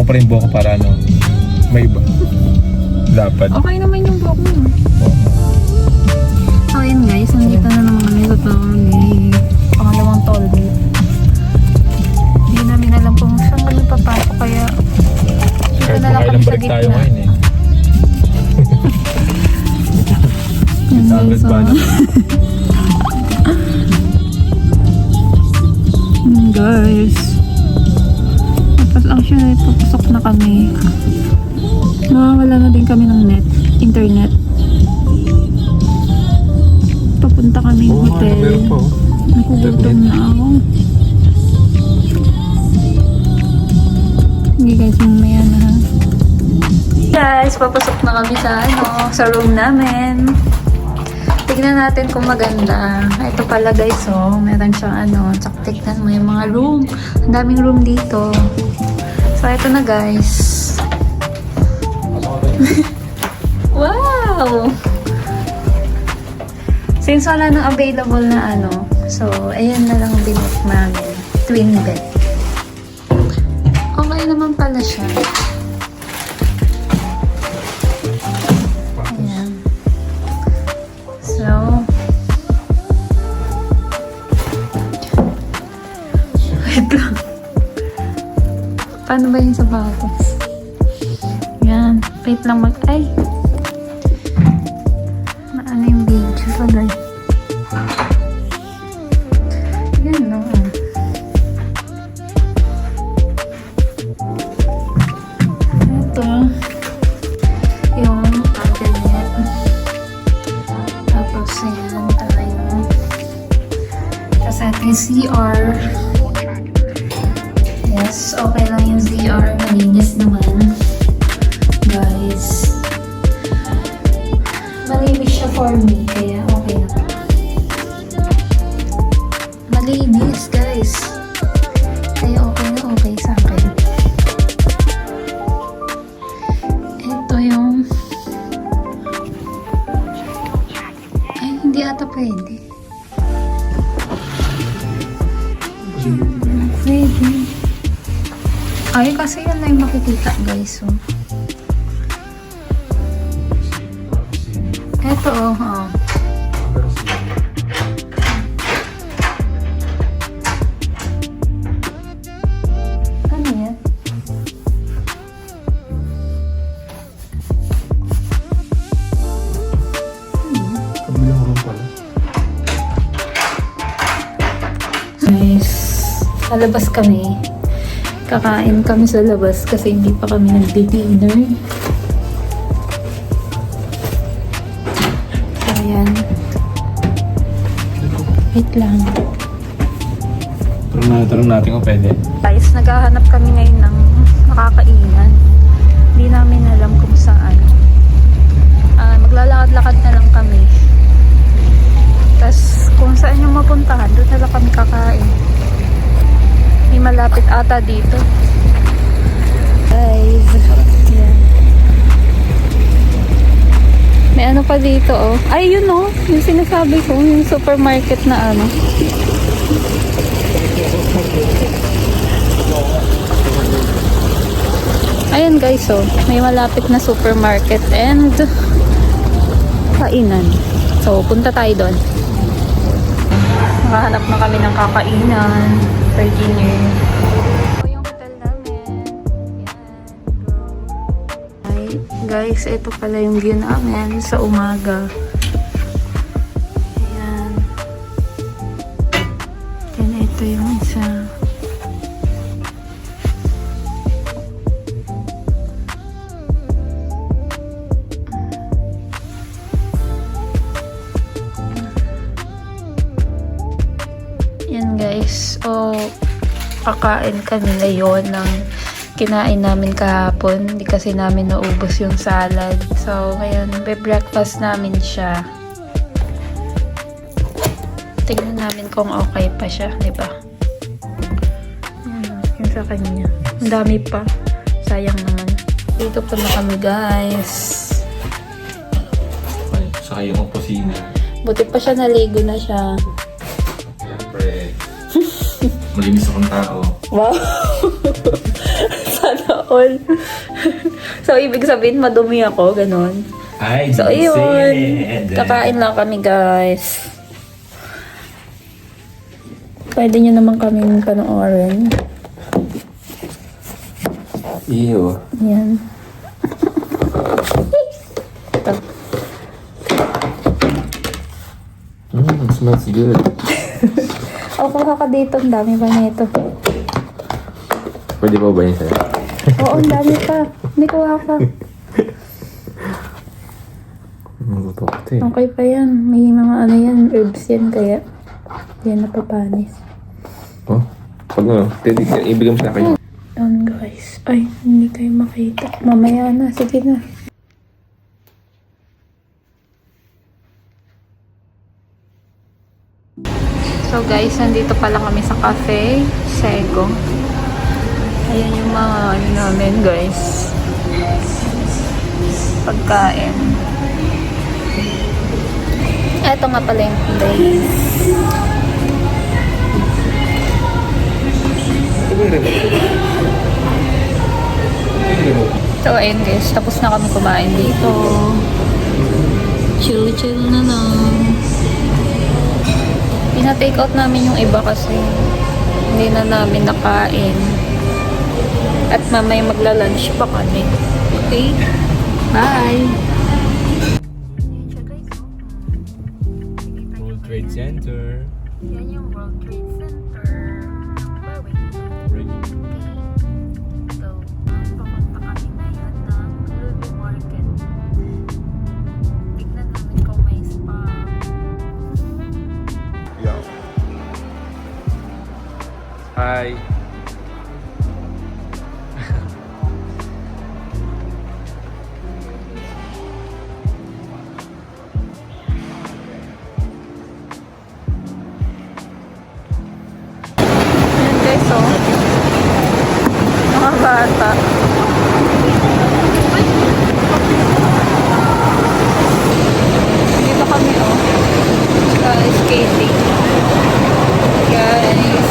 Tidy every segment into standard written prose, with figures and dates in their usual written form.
pa rin buhok ko para ano, may iba. Dapat. Okay naman yung buhok mo. So yun guys, nandito na naman kami sa pangalawang toll gate. Hindi namin alam kung saan kami papasok kaya dito na lang kami sa balik tayo gitna. ngayon eh. Yan guys, Agad ba na? guys. Tapos actually, papasok na kami. Mawawala na din kami ng internet. Papunta kaming hotel. Nakugutom na ako. Hindi guys, mamaya na ha. Guys, papasok na kami sa room namin. Tignan natin kung maganda. Ito pala guys, oh. Meron siyang tsaka tignan mo yung mga room. Ang daming room dito. So, ito na guys. Wow! Since wala nang available na so, ayan na lang binook namin. Twin bed. Okay naman pala siya. Ayan. So, wait lang. Paano ba yung sapatos? Yan. Wait lang ay! Maano yung video pa guys? Yan no. Ito. Yung cabinet. Tapos yan tayo. Tapos ito yung CR. Yes, okay lang yung CR. Malinis naman. Guys. Malinis siya for me. Kaya okay na po. Malinis guys. Kaya okay na okay sa akin. Ito yung ay hindi ata pwede. Pwede. Ay, kasi yan na yung makikita, guys. So. Eto, oh. Ano yan? Kabilang room pala. Guys, lalabas kami. Kakain kami sa labas kasi hindi pa kami nagdi-dinner. So, ayan. Wait lang. Tanong natin kung pwede. Guys, naghahanap kami ngayon ng nakakainan. Hindi namin alam kung saan. Maglalakad-lakad na lang kami. Tapos, kung saan yung mapuntahan, doon na lang kami kakain. May malapit ata dito. Guys. Yan. May ano pa dito, oh. Ay, yun, oh. Yung sinasabi ko, yung supermarket na ano. Ayan, guys, oh. May malapit na supermarket and kainan. So, punta tayo doon. Nakahanap na kami ng kakainan for dinner. Ito yung hotel namin. Yan. Ay, guys, ito pala yung view namin sa umaga. Ayan. Yan, ito yung isa. Yan guys, kakain kami ngayon ng kinain namin kahapon. Hindi kasi namin naubos yung salad. So, ngayon, be-breakfast namin siya. Tingnan namin kung okay pa siya, di ba? Yung sa kanya. Ang dami pa. Sayang naman. Dito pa na kami guys. Saka yung opisina. Buti pa siya, naligo na siya. Siyempre, malinis akong tao. Wow! Sana baon. So, ibig sabihin, madumi ako, ganon. Ay, So, ayun. Kakain lang kami, guys. Pwede nyo naman kaming panoorin. Iyo. Yan. Ito. Smells good. O, kuha ka dito. Ang dami pa nito. Pwede pa ba yun sa'yo? Oo, ang dami pa. Hindi kuha ka. Luto ko ito eh. Okay pa yan. May mga ano yan, herbs yan. Kaya, yan napapanis. Oh, pag ano, ibigay mo sa akin. Down, guys. Ay, hindi kayo makita. Mamaya na. Sige na. So guys, nandito pala kami sa cafe, Sego. Ayan yung mga ano namin guys. Pagkain. Eto nga pala yung place. So ayun guys, tapos na kami kumain dito. Chill-chill na lang. Pina-take out namin yung iba kasi hindi na namin nakain. At mamaya magla-lunch pa kami. Okay? Bye! World Trade Center. Yan yung World Trade Center. So, pumunta kami ngayon ng Lulu Market. Tignan namin kung may spa. Hi. Ayan guys, oh. Mga bata. Dito kami, oh. Skating. Guys.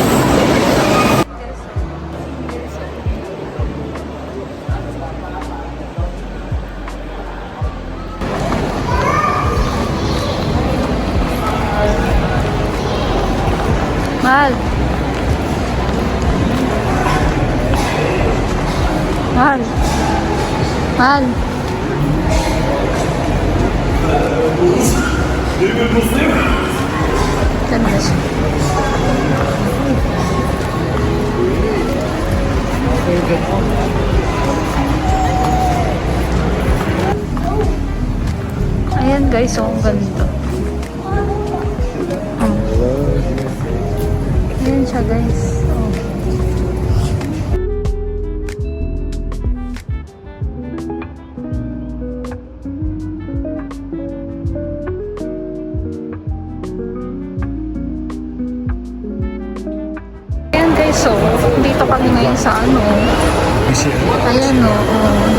Mahal. Mahal. Mahal. Ganda siya. Ayan guys, oh, ang ganda. Oh. Ayan siya guys. Oh. Ayan guys, so dito kami ngayon sa ano. Ayan o. Oh.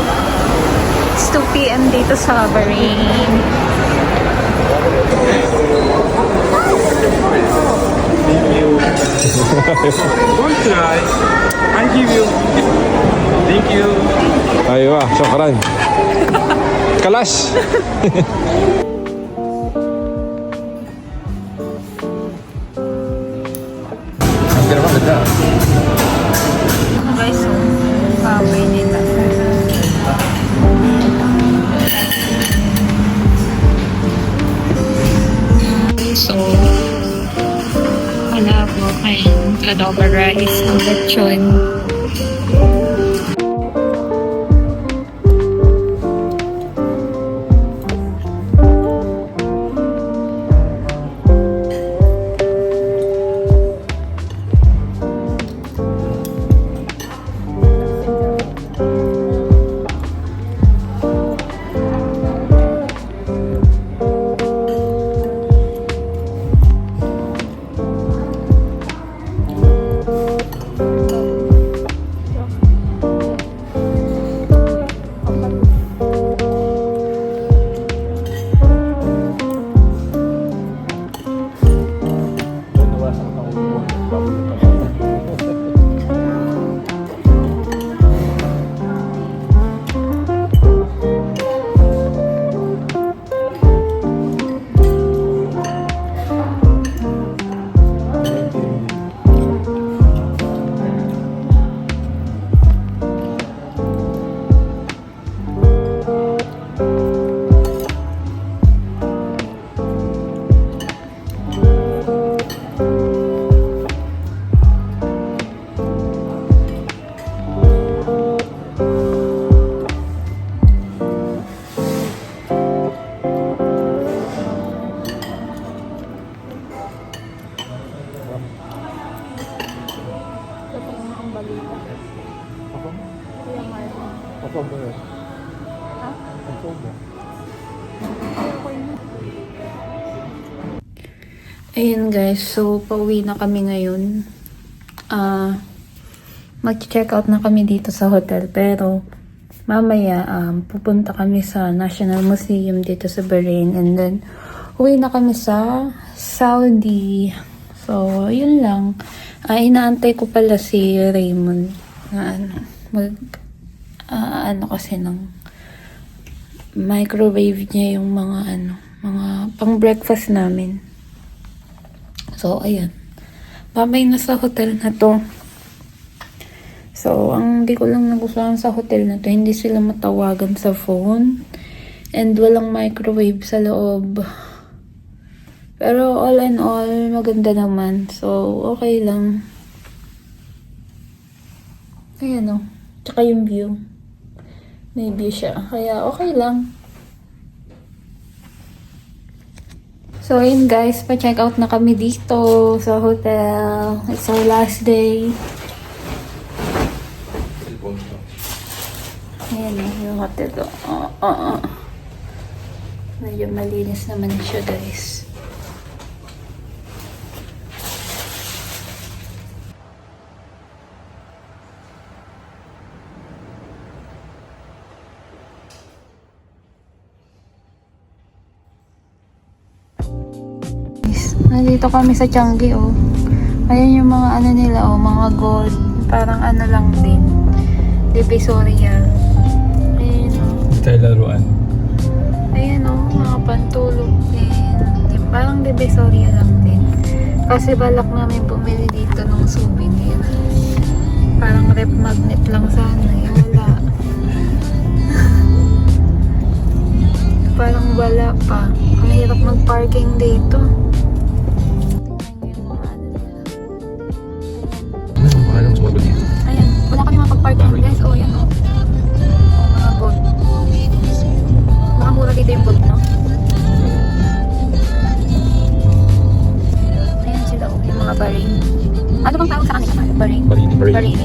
It's 2 PM dito sa Bahrain. Don't try. I give you. Thank you. Aywa, syukran. Kalas. Pero maganda. Guys, so kape nila. So, malabo and adobo rice ng lechon. Ako ba yun? Ha? Ako ba? Ayun guys, so pauwi na kami ngayon. Mag-check out na kami dito sa hotel, pero mamaya pupunta kami sa National Museum dito sa Bahrain, and then uwi na kami sa Saudi. So yun lang. Inaantay ko pala si Raymond na ano kasi ng microwave niya yung mga mga pang breakfast namin. So, ayan. Babay na sa hotel na to. So, ang di ko lang nagustuhan sa hotel na to, hindi sila matawagan sa phone. And walang microwave sa loob. Pero all in all, maganda naman. So, okay lang. Ayan o. Tsaka yung view. May view siya. Kaya okay lang. So, ayun guys, pa-check out na kami dito sa hotel. It's our last day. Ayan na, yung hotel ko. Medyo malinis naman siya guys. Nandito kami sa Changi, oh. Ayan yung mga ano nila, oh, mga gold. Parang ano lang din. Divisoria. Ayan, oh. Tayo laruan. Ayan, oh, mga pantulog din. Parang Divisoria lang din. Kasi balak namin bumili dito ng souvenir. Parang rep magnet lang sana, eh. Wala. Parang wala pa. Ang hirap mag-parking dito. Ayan, wala kami mapag-parking guys. Oh, yan, oh. Mga gold. Mga mura dito yung gold, no? Ayan sila, oh. Yung mga barin. Ano bang tawag sa kanila? Barin? Barini. Barin.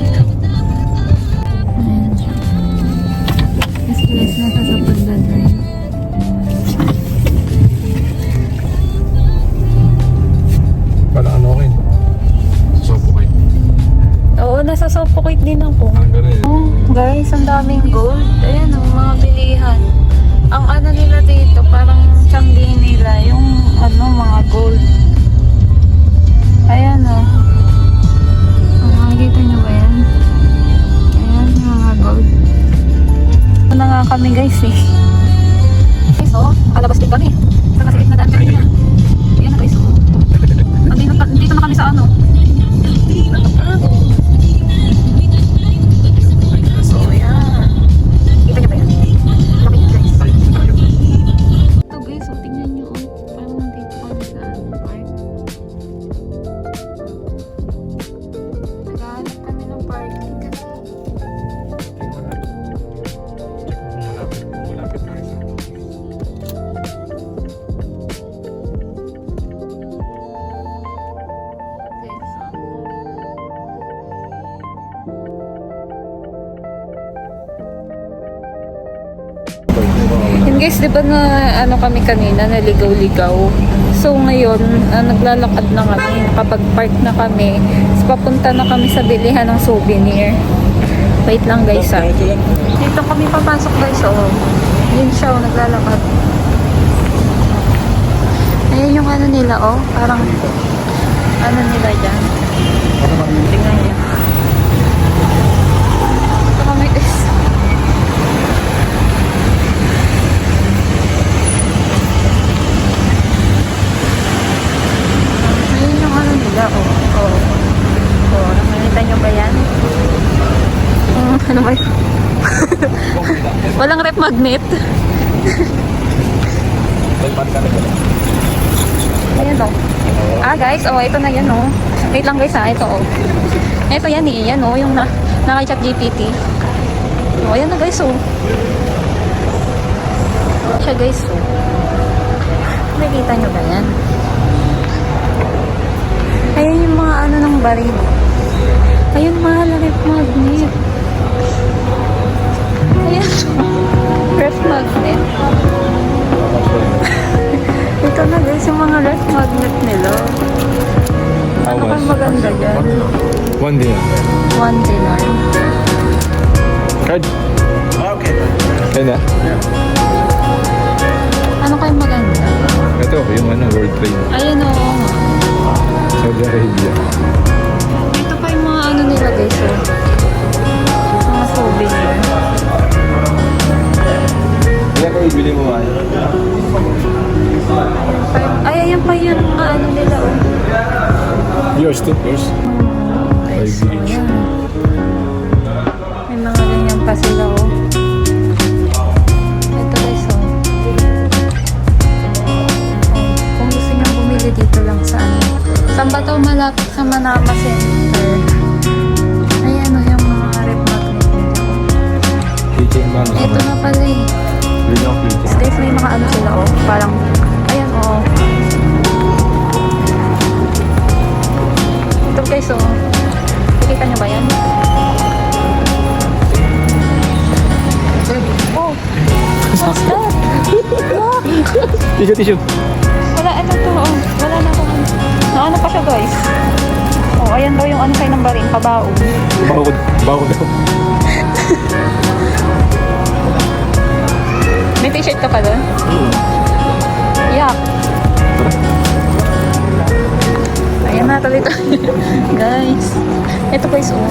Ayan siya. Yes, please, nasa sa pagdadrive. Parang ano rin. Suffocate. Oo, nasa suffocate din ako. Ang ganun. Oh, guys, ang daming gold. Ayan, oh, mga bilihan. Ang ano nila dito, parang Changi nila, yung ano, mga gold. Ayan, oh. Nakikita nyo ba yan? Ayan, mga gold. Ito na nga kami, guys, eh. Guys, oh, alabas din kami. Sa kasikip na daan kami na. Ayan na, guys, oh. Dito na kami sa ano. So, ayan. Kita niyo ba yan? Laki niya, guys. Ito, guys. So, tingnan niyo. Oh. Parang nandito kami sa park. Naghahanap kami ng parking kasi. Malapit na isa. Yun guys, di ba na ano kami kanina, naligaw-ligaw. So ngayon, naglalakad na kami, nakapag-park na kami. So, papunta na kami sa bilihan ng souvenir. Wait lang guys ha. Dito kami papasok guys, oh. Yun siya, oh, naglalakad. Ayan yung ano nila, oh. Parang, ano nila dyan. Tingnan niyo. Ito kami guys. Nakikita nyo ba yan? Ano ba yun? Walang rep magnet. Ayan o. Guys, ito na yan o. Wait lang guys ito o. Ito yan eh. Yan o, yung naka-chat GPT. Ayan na guys o. Siya guys o. Nakikita nyo ba yan? Ayan yung mga ano ng baril. Ayun, mahal na rep magnet. Ayan. 1 dinar. 1 dinar. Card? Okay. Kaya na. Ano kayo maganda? Ito, yung World Trade. Ayun o. Saudi Arabia. Ito pa yung mga ano nila guys. Oh. Mga souvenir. Kaya ko ibili mo ba? Ay, ayan pa yung mga ano nila. Oh. Yours too, yours. Ay, so, beach. ayan. May mga ganyan pa sila. Oh. Ito guys. Oh. Kung gusto nyo bumili dito lang sa ano. Saan ba ito malapit sa Manama Center? Ayan o yung mga rep magnet nila. Keychain man. Ito na pala eh. Bili ako keychain. Guys, may mga ano sila oh. Parang, ayan oh. Ito guys oh. Nakikita nyo ba yan? Oh! What's that? What? Tissue, tissue. Wala, ano to oh. Wala na ako. Ano pa siya guys? Oh, ayan daw yung ano sa'yo ng barin. Pabaon. Bago daw. May t-shirt ka pa doon? Yak. Ayan na, tuloy tayo. Guys. Ito guys, oh.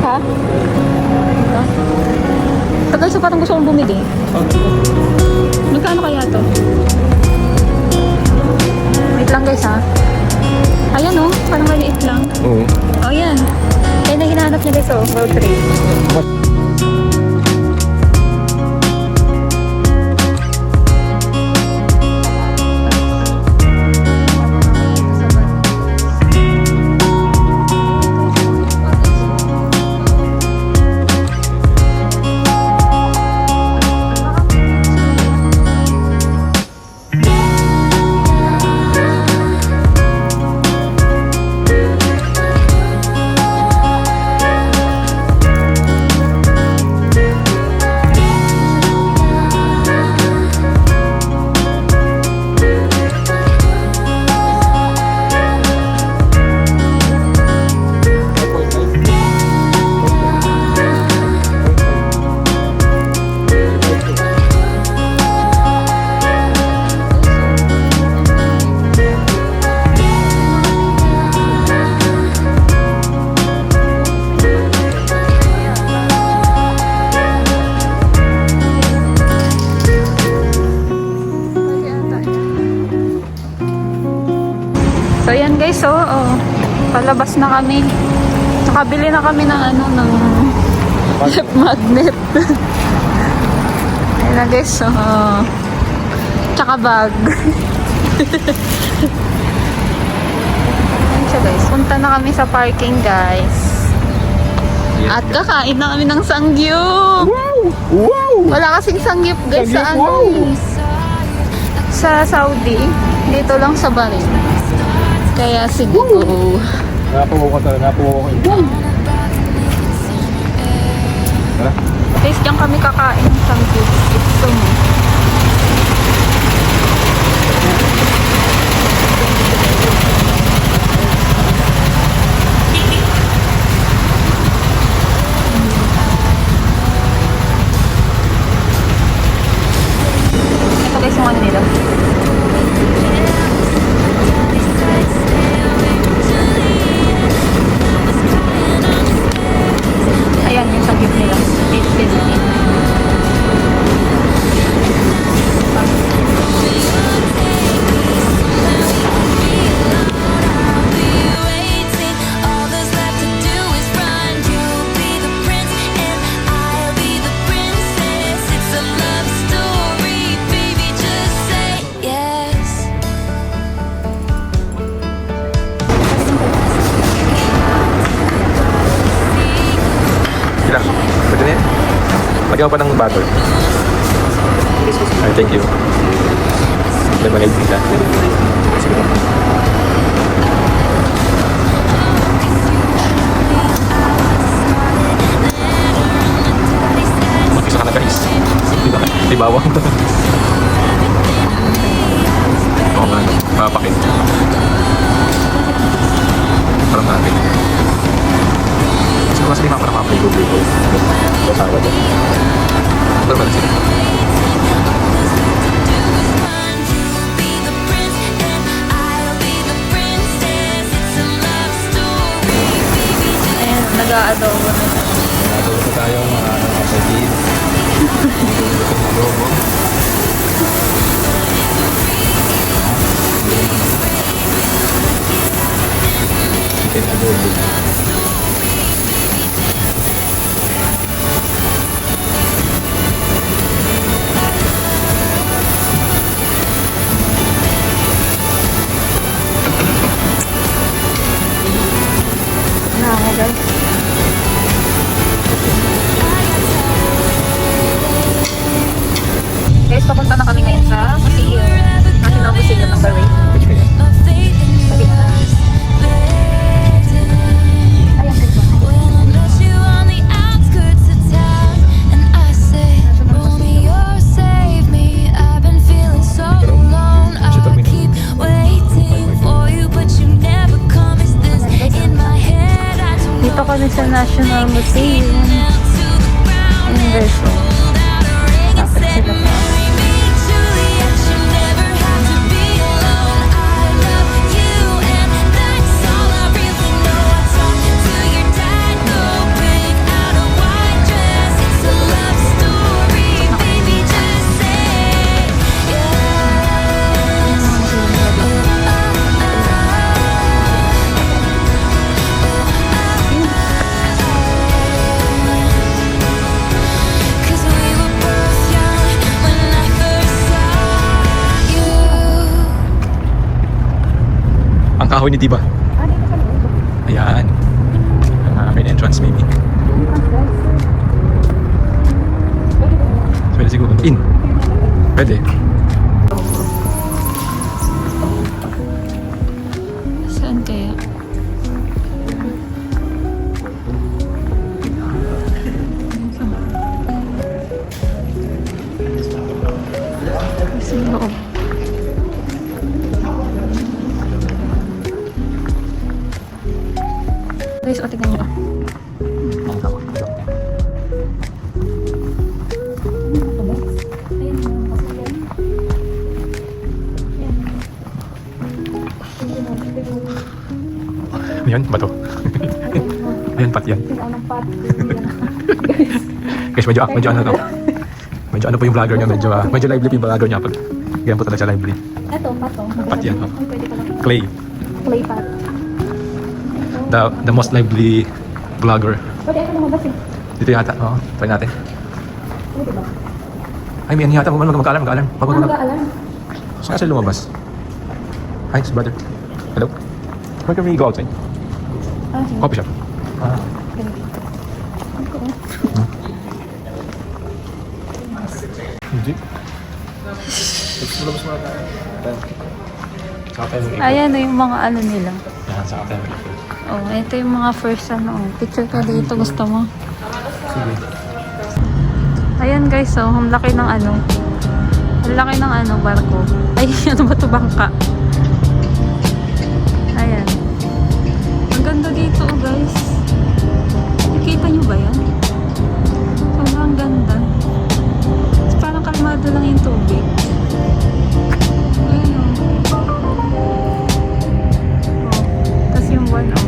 Ha? Ito? Ito guys, parang gusto kong bumili. Magkano kaya to? Wait lang guys ha. Ayan oh, parang maliit lang. Oo. Oh yan. Kaya na hinahanap niya guys oh, World Trade. So yan guys, oh. Palabas na kami. Nakabili na kami ng ano, ng lip magnet. Ayan na guys, oh. Tsaka bag. Ayan siya guys. Punta na kami sa parking guys. At kakain na kami ng sangyup. Wow! Wala kasing sangyup guys sa Sangyup, ano. wow! Sa Saudi. Dito lang sa Bahrain. Kaya siguro. Napawaw ka talaga, napawaw ka. Tara. Guys, diyan kami kakain ng sangyup. Gusto mo. Ito guys yung ano nila. Ayan yung sangyup nila. 8.50. All that's left to do is run. You'll be the prince and I'll be the princess. It's a love story, baby. Just say yes. Kira, pwede na yan. Lagyan mo pa ng butter. Ay, thank you. May mga ibita. Sige po. Mag-isa ka na guys. Diba? May bawang. Oo nga, papakit. Mas lima para mga play-go-play ko. Kasama ko. Pero pala sila. Ayan, nag-aadobo na. Nagawa ko tayo mga kapatid. Ito ng adobo. Chicken adobo. Nakakagal. Guys, papunta na kami ngayon sa museum. National Museum ng Bahrain. Which kaya? Sabi na. Ayan, guys. Dito kami sa National Museum. Universal. Dapat sila pa. Ang kahoy ni Diba. Ayan. Ang main entrance maybe. Pwede siguro. In. Pwede. Saan kaya? Sa loob. Guys, o tingnan nyo. Ayan, bato. Ayan, pat yan. Guys, medyo ano to. Medyo ano po yung vlogger niya, medyo lively po yung vlogger niya pag ganyan po talaga siya lively. Ito, pato. Pat yan, oh. Pwede ka lang. Clay. Play pat. The most lively vlogger. Pwede ako lumabas eh. Dito yata, oo. Try natin. Pwede ba? Ay, may ano yata. Mag-alarm. Mag-aalarm. Saan siya lumabas? Hi, brother. Hello. Where can we go outside? Sige. Coffee shop. Ah. Hindi. Lumabas mo na tayo. Saka tayo mag-ikot. Ayan na yung mga ano nila. Yan, saka tayo mag-ikot. Oh, ito yung mga first ano. Picture ka dito. Gusto mo? Sige. Ayan guys, oh. Ang laki ng ano. Ang laki ng ano, barko. Ay, ano ba ito? Bangka. Ayan. Ang ganda dito, oh, guys. Nakikita nyo ba yan? Sobrang ganda. Parang kalmado lang yung tubig. Ayan, oh. Tapos yung buwan, oh.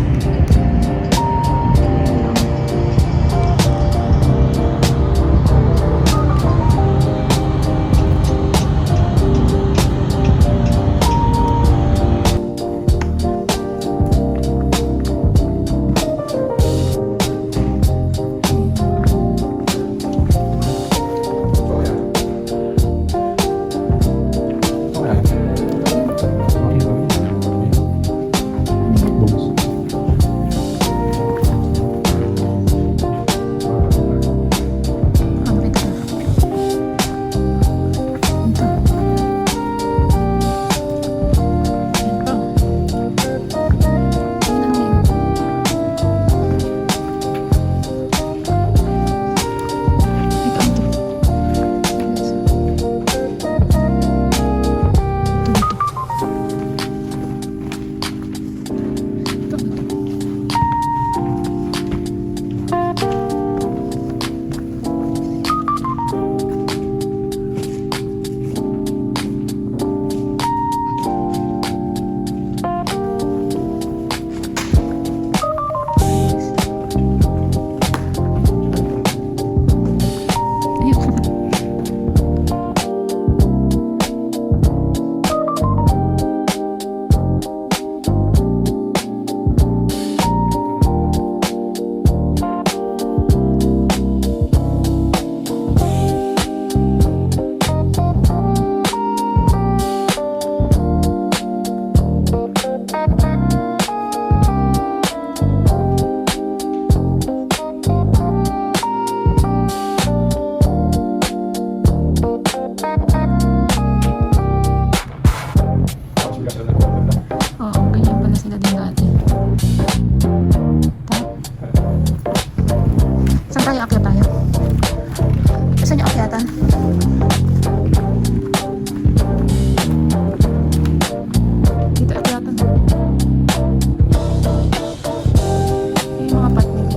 Saan yung akyatan? Dito akyatan. Yung mga patnig.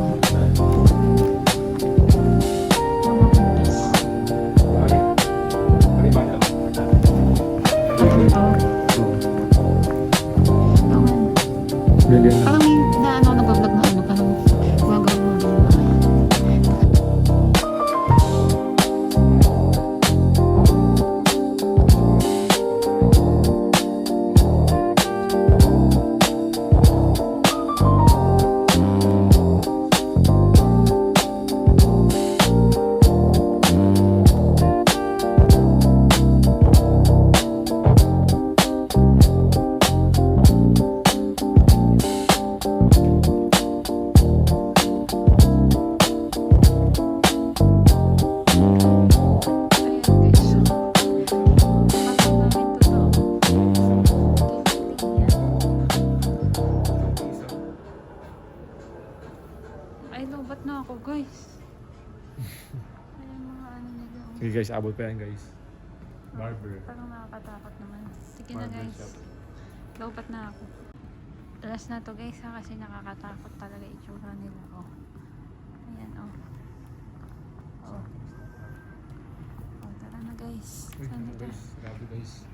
Million. Parang may na ano, nag-vlog na ano, parang gumagawin mo. Ay, lobat na ako, guys. Ayan mga ano nila. Sige guys, abot pa yan guys. Barber. Parang nakakatakot naman. Sige na, Barber guys. shop. Lobat na ako. Last na to, guys, ha, kasi nakakatakot talaga itsura nila. Oh. Ayan, oh. Oh. Oh, tara na, guys. Saan ito? Guys, grabe guys.